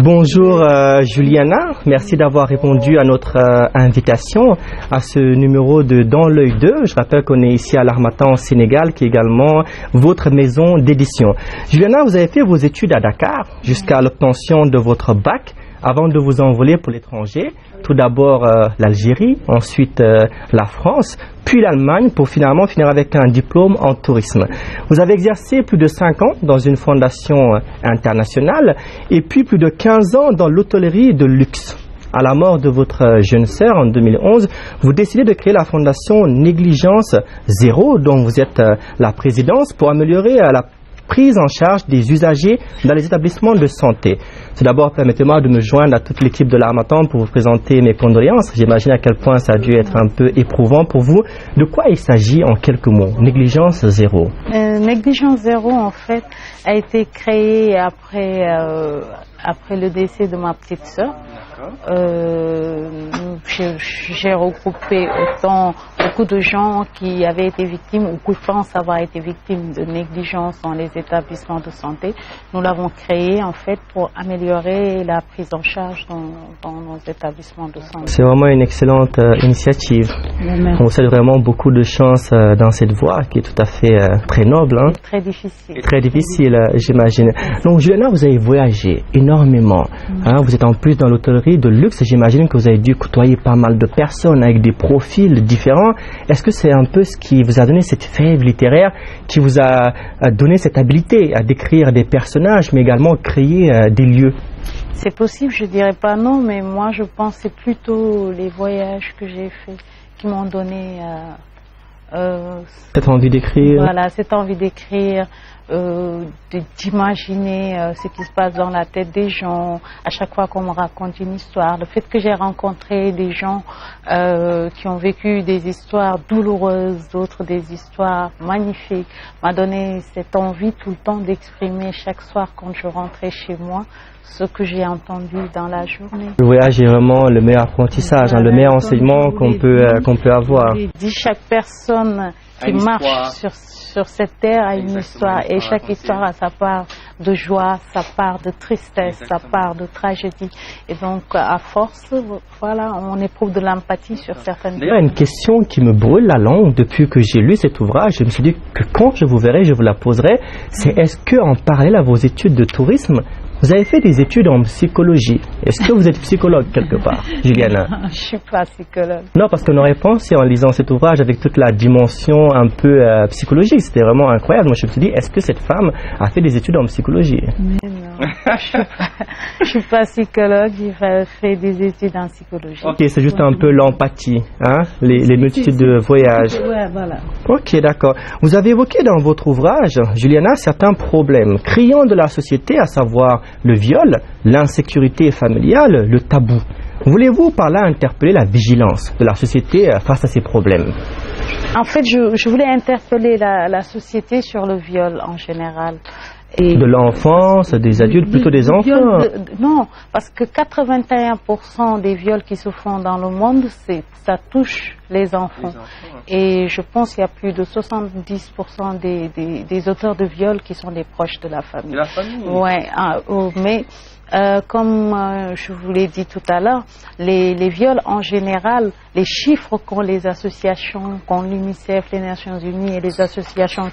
Bonjour Juliana, merci d'avoir répondu à notre invitation à ce numéro de Dans l'œil 2. Je rappelle qu'on est ici à l'Harmattan au Sénégal, qui est également votre maison d'édition. Juliana, vous avez fait vos études à Dakar jusqu'à l'obtention de votre bac avant de vous envoler pour l'étranger. Tout d'abord l'Algérie, ensuite la France, puis l'Allemagne pour finalement finir avec un diplôme en tourisme. Vous avez exercé plus de 5 ans dans une fondation internationale et puis plus de 15 ans dans l'hôtellerie de luxe. À la mort de votre jeune sœur en 2011, vous décidez de créer la fondation Négligence Zéro, dont vous êtes la présidente, pour améliorer la prise en charge des usagers dans les établissements de santé. Tout d'abord, permettez-moi de me joindre à toute l'équipe de l'Harmattan pour vous présenter mes condoléances. J'imagine à quel point ça a dû être un peu éprouvant pour vous. De quoi il s'agit en quelques mots? Négligence Zéro. Négligence Zéro, en fait, a été créée après le décès de ma petite sœur. J'ai regroupé beaucoup de gens qui avaient été victimes ou qui pensent avoir été victimes de négligence dans les établissements de santé. Nous l'avons créé en fait pour améliorer la prise en charge dans nos établissements de santé. C'est vraiment une excellente initiative. On vous souhaite vraiment beaucoup de chance dans cette voie qui est tout à fait très noble. Hein? Très difficile. Très difficile, j'imagine. Donc Juliana, vous avez voyagé énormément. Hein? Vous êtes en plus dans l'hôtellerie de luxe. J'imagine que vous avez dû côtoyer pas mal de personnes avec des profils différents. Est-ce que c'est un peu ce qui vous a donné cette fève littéraire, qui vous a donné cette habilité à décrire des personnages, mais également créer des lieux? C'est possible, je dirais pas non, mais moi je pense que c'est plutôt les voyages que j'ai faits qui m'ont donné cette envie d'écrire. Voilà, cette envie d'écrire, d'imaginer ce qui se passe dans la tête des gens. À chaque fois qu'on me raconte une histoire, le fait que j'ai rencontré des gens qui ont vécu des histoires douloureuses, d'autres des histoires magnifiques, m'a donné cette envie tout le temps d'exprimer chaque soir quand je rentrais chez moi ce que j'ai entendu dans la journée. Le voyage est vraiment le meilleur apprentissage, le meilleur enseignement qu'on peut avoir. Chaque personne qui marche sur cette terre a une histoire, et chaque histoire a sa part de joie, sa part de tristesse, sa part de tragédie. Et donc, à force, voilà, on éprouve de l'empathie sur certaines choses. D'ailleurs, une question qui me brûle la langue depuis que j'ai lu cet ouvrage, je me suis dit que quand je vous verrai, je vous la poserai, c'est est-ce qu'en parallèle à vos études de tourisme, vous avez fait des études en psychologie? Est-ce que vous êtes psychologue quelque part, Juliana? Je ne suis pas psychologue. Non, parce qu'on aurait pensé en lisant cet ouvrage avec toute la dimension un peu psychologique. C'était vraiment incroyable. Moi, je me suis dit, est-ce que cette femme a fait des études en psychologie? Mais non, je suis pas psychologue, j'ai fait des études en psychologie. Ok, c'est juste un peu l'empathie, hein? Les multitudes de voyages. Ouais, voilà. Ok, d'accord. Vous avez évoqué dans votre ouvrage, Juliana, certains problèmes criants de la société, à savoir le viol, l'insécurité familiale, le tabou. Voulez-vous par là interpeller la vigilance de la société face à ces problèmes? En fait, je voulais interpeller la société sur le viol en général. Et de l'enfance, des adultes, plutôt des enfants? Non, parce que 81% des viols qui se font dans le monde, ça touche les enfants. Et je pense qu'il y a plus de 70% des auteurs de viols qui sont des proches de la famille. De la famille? Ouais, mais comme je vous l'ai dit tout à l'heure, les viols en général, les chiffres qu'ont les associations, qu'ont l'UNICEF, les Nations Unies et les associations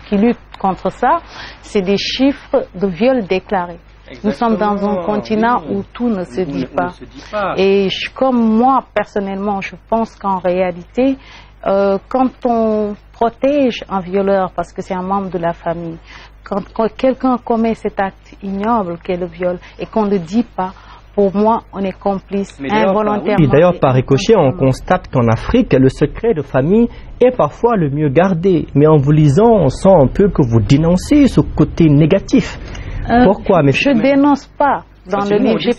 qui luttent contre ça, c'est des chiffres de viols déclarés. Exactement. Nous sommes dans un continent où tout ne se dit pas. Et comme moi, personnellement, je pense qu'en réalité, quand on protège un violeur parce que c'est un membre de la famille, quand quelqu'un commet cet acte ignoble qu'est le viol et qu'on ne dit pas, pour moi, on est complice involontairement. Oui, d'ailleurs, par ricochet, on constate qu'en Afrique, le secret de famille est parfois le mieux gardé. Mais en vous lisant, on sent un peu que vous dénoncez ce côté négatif. Pourquoi? Je ne dénonce pas. Dans le livre, j'ai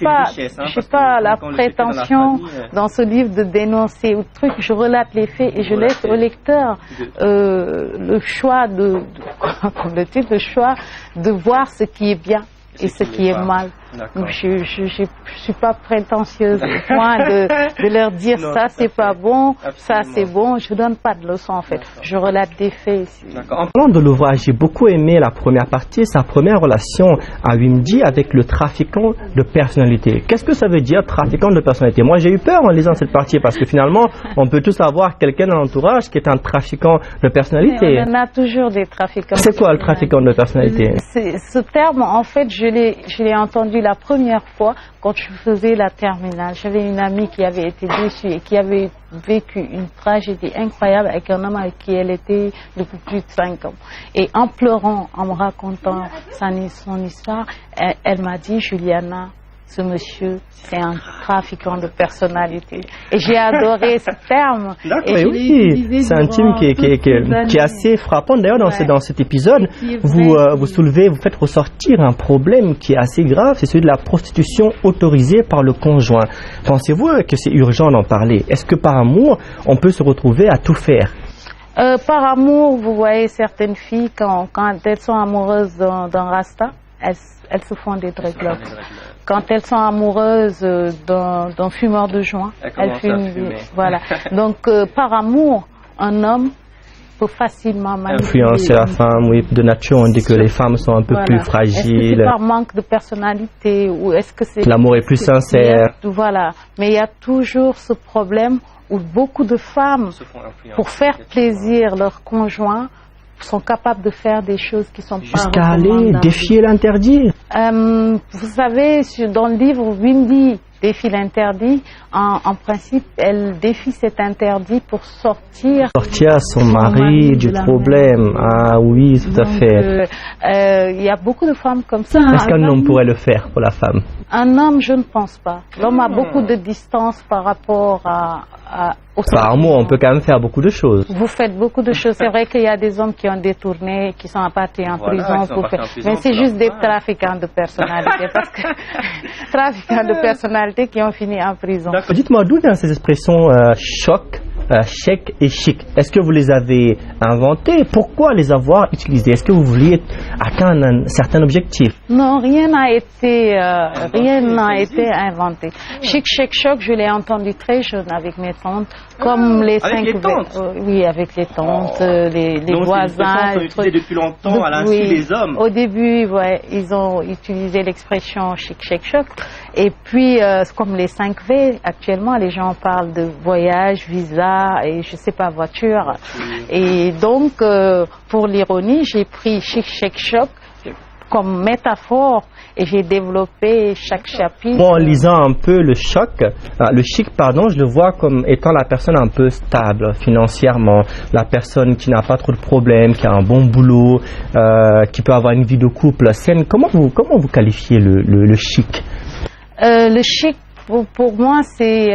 pas la prétention dans ce livre de dénoncer ou truc. Je relate les faits et je laisse au lecteur le choix comme le titre, le choix de voir ce qui est bien et ce qui est mal. Je ne suis pas prétentieuse au point de leur dire non, ça c'est pas bon, ça c'est bon. Je ne donne pas de leçons en fait. Je relate des faits. En parlant de l'ouvrage, j'ai beaucoup aimé la première partie, sa première relation à Wimdi avec le trafiquant de personnalité. Qu'est-ce que ça veut dire, trafiquant de personnalité? Moi j'ai eu peur en lisant cette partie parce que finalement on peut tous avoir quelqu'un dans l'entourage qui est un trafiquant de personnalité. Mais on en a toujours des trafiquants. C'est quoi le trafiquant de personnalité? Ce terme, en fait, je l'ai entendu la première fois quand je faisais la terminale. J'avais une amie qui avait été déçue et qui avait vécu une tragédie incroyable avec un homme avec qui elle était depuis plus de 5 ans. Et en pleurant, en me racontant son histoire, elle m'a dit, Juliana, ce monsieur, c'est un trafiquant de personnalité. Et j'ai adoré ce terme. Et oui, c'est un thème qui est assez frappant. D'ailleurs, dans cet épisode, vous soulevez, vous faites ressortir un problème qui est assez grave, c'est celui de la prostitution autorisée par le conjoint. Pensez-vous que c'est urgent d'en parler? Est-ce que par amour, on peut se retrouver à tout faire? Par amour, vous voyez certaines filles, quand elles sont amoureuses d'un rasta, elles se font des dreadlocks. Quand elles sont amoureuses d'un fumeur de joint, elles fument. Voilà. Donc, par amour, un homme peut facilement manipuler. Influencer la femme, oui. De nature, on dit que les femmes sont un peu plus fragiles. Est-ce que c'est par manque de personnalité ou est-ce que c'est... L'amour est plus sincère. Voilà. Mais il y a toujours ce problème où beaucoup de femmes, pour faire plaisir leur conjoint, sont capables de faire des choses qui sont pas jusqu'à aller défier l'interdit. Vous savez, dans le livre Wimdi défie l'interdit, en principe, elle défie cet interdit pour sortir son mari du problème. Ah oui, tout à fait. Il y a beaucoup de femmes comme ça. Est-ce qu'un homme pourrait le faire pour la femme? Un homme, je ne pense pas. L'homme a beaucoup de distance par rapport au par amour, on peut quand même faire beaucoup de choses. Vous faites beaucoup de choses. C'est vrai qu'il y a des hommes qui ont détourné, qui sont partis en prison. Mais c'est juste des trafiquants de personnalité. Parce que trafiquants de personnalité qui ont fini en prison. Dites-moi, d'où viennent ces expressions choc, chèque et chic? Est-ce que vous les avez inventées? Pourquoi les avoir utilisées? Est-ce que vous vouliez atteindre un certain objectif? Non, rien n'a été inventé. Chic, chèque, choc, je l'ai entendu très jeune avec mes tantes. Comme les avec 5 les tantes. Oui, avec les tantes, les voisins. Depuis longtemps à l'insu des hommes. Au début, ouais, ils ont utilisé l'expression chic, chèque, choc. Et puis, comme les 5V, actuellement, les gens parlent de voyage, visa et je sais pas, voiture. Et donc, pour l'ironie, j'ai pris chic, chèque, choc comme métaphore et j'ai développé chaque chapitre. Moi, en lisant un peu le chic, pardon, je le vois comme étant la personne un peu stable financièrement, la personne qui n'a pas trop de problèmes, qui a un bon boulot, qui peut avoir une vie de couple saine. Comment vous qualifiez le chic? Le chic, pour moi, c'est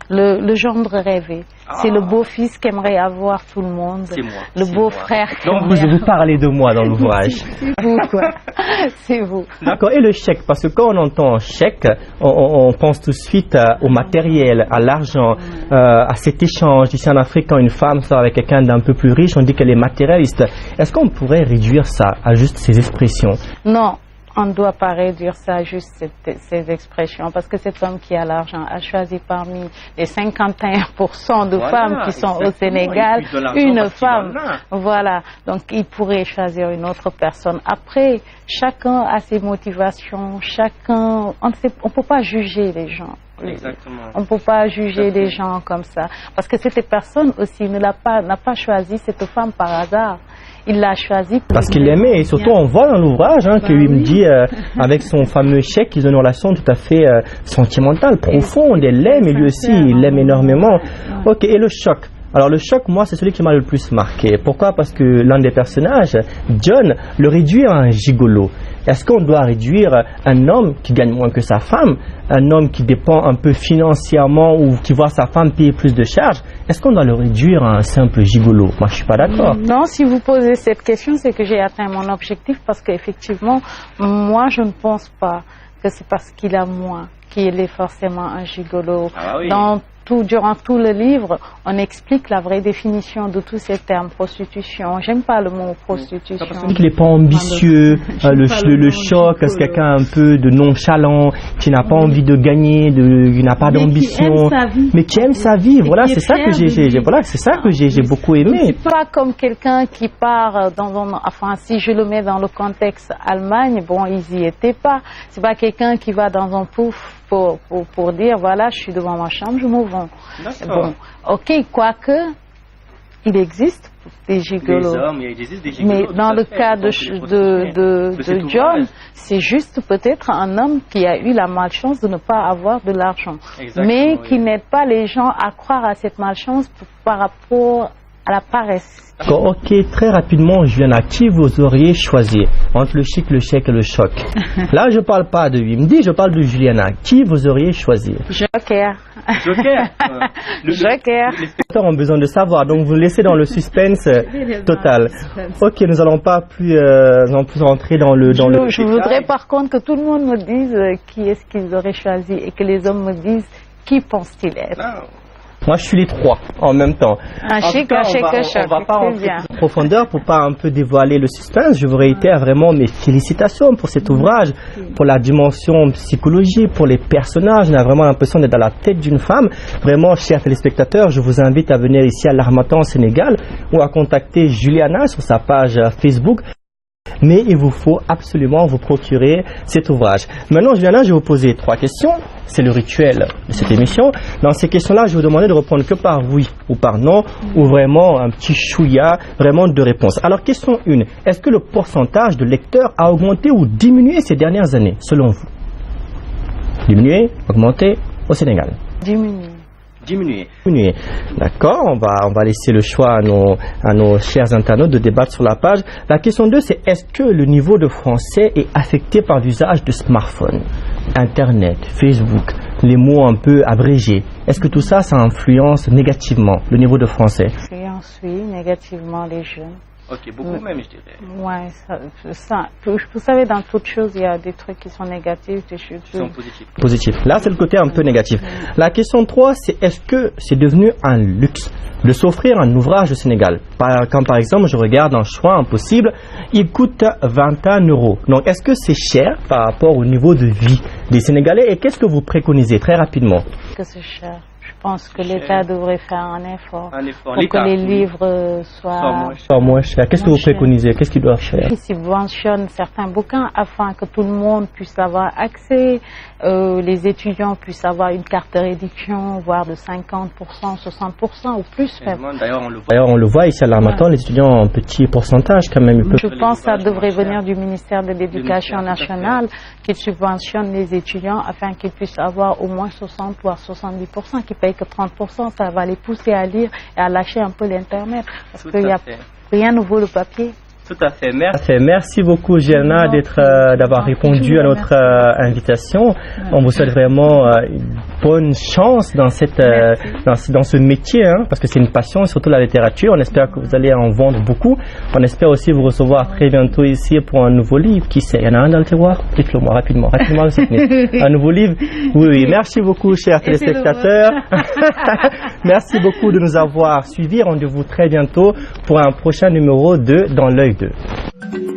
le gendre rêvé. C'est le beau-fils qu'aimerait avoir tout le monde. Le beau-frère. Donc vous parlez de moi dans l'ouvrage. C'est vous, quoi. C'est vous. D'accord. Et le chèque, parce que quand on entend chèque, on pense tout de suite au matériel, à l'argent, à cet échange. Ici en Afrique, quand une femme sort avec quelqu'un d'un peu plus riche, on dit qu'elle est matérialiste. Est-ce qu'on pourrait réduire ça à juste ces expressions? Non. On ne doit pas réduire ça à juste ces expressions parce que cet homme qui a l'argent a choisi parmi les 51% de femmes qui sont au Sénégal une femme. Voilà, donc il pourrait choisir une autre personne. Après, chacun a ses motivations, on ne peut pas juger les gens. Exactement. On ne peut pas juger les gens comme ça parce que cette personne aussi n'a pas choisi cette femme par hasard. Il l'a choisi parce qu'il l'aimait et surtout on voit dans l'ouvrage que lui me dit avec son fameux chèque qu'ils ont une relation tout à fait sentimentale, profonde. Elle l'aime et lui aussi il l'aime énormément. Ok, et le choc? Alors le choc, moi, c'est celui qui m'a le plus marqué. Pourquoi? Parce que l'un des personnages, John, le réduit à un gigolo. Est-ce qu'on doit réduire un homme qui gagne moins que sa femme, un homme qui dépend un peu financièrement ou qui voit sa femme payer plus de charges, est-ce qu'on doit le réduire à un simple gigolo? Moi, je suis pas d'accord. Non, si vous posez cette question, c'est que j'ai atteint mon objectif parce qu'effectivement, moi, je ne pense pas que c'est parce qu'il a moins qu'il est forcément un gigolo. Ah oui. Dans durant tout le livre, on explique la vraie définition de tous ces termes. Prostitution, j'aime pas le mot prostitution. Il n'est pas ambitieux, le choc, c'est quelqu'un un peu de nonchalant, qui n'a pas envie de gagner, qui n'a pas d'ambition, mais qui aime sa vie. Voilà, c'est ça que j'ai beaucoup aimé. C'est pas comme quelqu'un qui part enfin, si je le mets dans le contexte Allemagne, bon, ils y étaient pas. C'est pas quelqu'un qui va dans un pouf pour dire, voilà, je suis devant ma chambre, je me vends. Bon, ok, quoique, il existe des gigolos. Mais dans le cas de John, c'est juste peut-être un homme qui a eu la malchance de ne pas avoir de l'argent. Mais qui n'aide pas les gens à croire à cette malchance par rapport à la paresse. Ok, très rapidement, Juliana, qui vous auriez choisi entre le chic, le chèque et le choc? Là, je parle pas de lui, il me dit, je parle de Juliana. Qui vous auriez choisi? Joker. Joker. Joker. Les spectateurs ont besoin de savoir, donc vous laissez dans le suspense total. Ok, nous allons pas plus rentrer dans le. Je voudrais par contre que tout le monde me dise qui est-ce qu'ils auraient choisi et que les hommes me disent qui pense-t-il être. Moi, je suis les trois en même temps. Un chic, un choc. On va pas rentrer en profondeur pour pas un peu dévoiler le suspense. Je vous réitère vraiment mes félicitations pour cet ouvrage, pour la dimension psychologique, pour les personnages. On a vraiment l'impression d'être dans la tête d'une femme. Vraiment, chers téléspectateurs, je vous invite à venir ici à l'Harmattan au Sénégal ou à contacter Juliana sur sa page Facebook. Mais il vous faut absolument vous procurer cet ouvrage. Maintenant, Juliana, je vais vous poser 3 questions. C'est le rituel de cette émission. Dans ces questions-là, je vais vous demander de répondre que par oui ou par non, ou vraiment un petit chouïa, vraiment de réponse. Alors, question 1. Est-ce que le pourcentage de lecteurs a augmenté ou diminué ces dernières années, selon vous? Diminué, augmenté au Sénégal? Diminuer. D'accord, on va laisser le choix à nos chers internautes de débattre sur la page. La question 2, c'est est-ce que le niveau de français est affecté par l'usage de smartphones, Internet, Facebook, les mots un peu abrégés? Est-ce que tout ça, ça influence négativement le niveau de français? Influence, oui, négativement les jeunes. Ok, beaucoup même, je dirais. Ouais, vous savez, dans toute chose, il y a des trucs qui sont négatifs, des choses qui sont positifs. Là, c'est le côté un peu négatif. La question 3, c'est est-ce que c'est devenu un luxe de s'offrir un ouvrage au Sénégal? Quand par exemple, je regarde un choix impossible, il coûte 21 €. Donc, est-ce que c'est cher par rapport au niveau de vie des Sénégalais? Et qu'est-ce que vous préconisez très rapidement? Que c'est cher. Je pense que l'État devrait faire un effort pour que les livres soient moins chers. Qu'est-ce que vous préconisez? Qu'est-ce qu'ils doivent faire? Ils subventionnent certains bouquins afin que tout le monde puisse avoir accès, les étudiants puissent avoir une carte de réduction, voire de 50%, 60% ou plus. D'ailleurs, on le voit ici à l'Harmattan, les étudiants ont un petit pourcentage quand même. Je pense que ça devrait venir du ministère de l'Éducation nationale, qui subventionne les étudiants afin qu'ils puissent avoir au moins 60 voire 70%, qui payent que 30%, ça va les pousser à lire et à lâcher un peu l'Internet. Parce qu'il n'y a rien ne vaut le papier. Tout à fait. Merci beaucoup, Juliana, d'avoir répondu à notre invitation. On vous souhaite vraiment bonne chance dans ce métier, hein, parce que c'est une passion, surtout la littérature. On espère que vous allez en vendre beaucoup. On espère aussi vous recevoir très bientôt ici pour un nouveau livre. Qui sait? Il y en a un dans le tiroir? Dites-le moi rapidement. Un nouveau livre? Oui. Merci beaucoup, chers téléspectateurs. Merci beaucoup de nous avoir suivis. Rendez-vous très bientôt pour un prochain numéro de Dans l'œil 2.